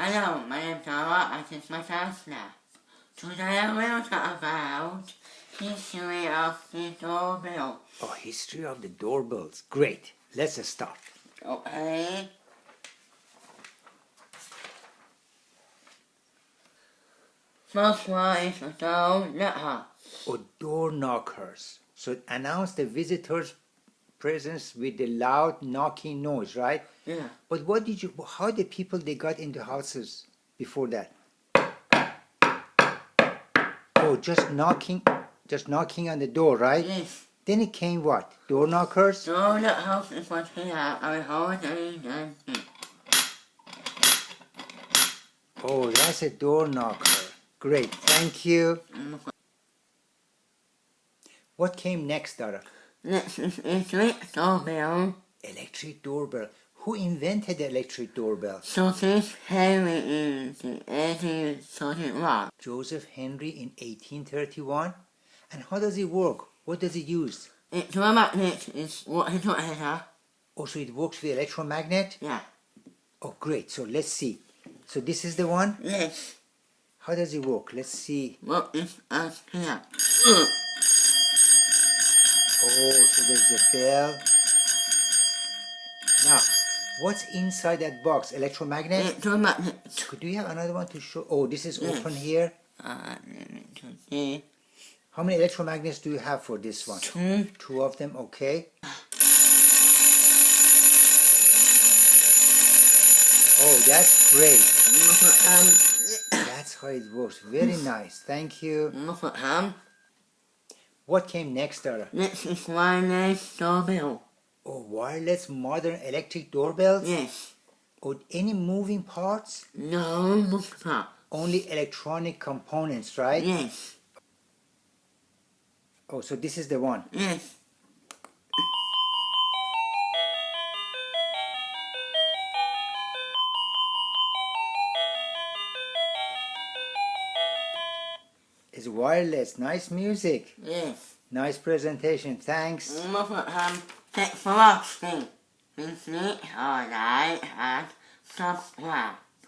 Hello, my name's Dara and this is my dance class. Today I will talk about history of the doorbell. Oh, history of the doorbells. Great. Let's start. Okay. First one is the door knocker. Oh, door knockers. So announce the visitor's presence with the loud knocking noise, right? Yeah. But how the people they got into houses before that? Oh, just knocking on the door, right? Yes. Then it came what? Door knockers? Door knockers is what here I hold and dancing. Oh, that's a door knocker. Great, thank you. What came next, Dara? Next is electric doorbell. Electric doorbell. Who invented the electric doorbell? Joseph Henry in the 1831. Joseph Henry in 1831. And how does it work? What does it use? It's a magnet is what he put here. Oh, so it works with electromagnet? Yeah. Oh, great. So let's see. So this is the one? Yes. How does it work? Let's see. What is us here? Oh, so there's a bell. Now, what's inside that box? Electromagnet? It's a magnet. Do you have another one to show? Oh, this is open here. Let me see. How many electromagnets do you have for this one? Two. Two of them, okay. Oh, that's great. That's how it works. Very nice. Thank you. Look at him. What came next, Dara? Next is wireless doorbell. Oh, wireless modern electric doorbells? Yes. Oh, any moving parts? No, look at that. Only electronic components, right? Yes. Oh, so this is the one. Yes. It's wireless. Nice music. Yes. Nice presentation. Thanks. Look at him. Thanks for watching. Please like and subscribe.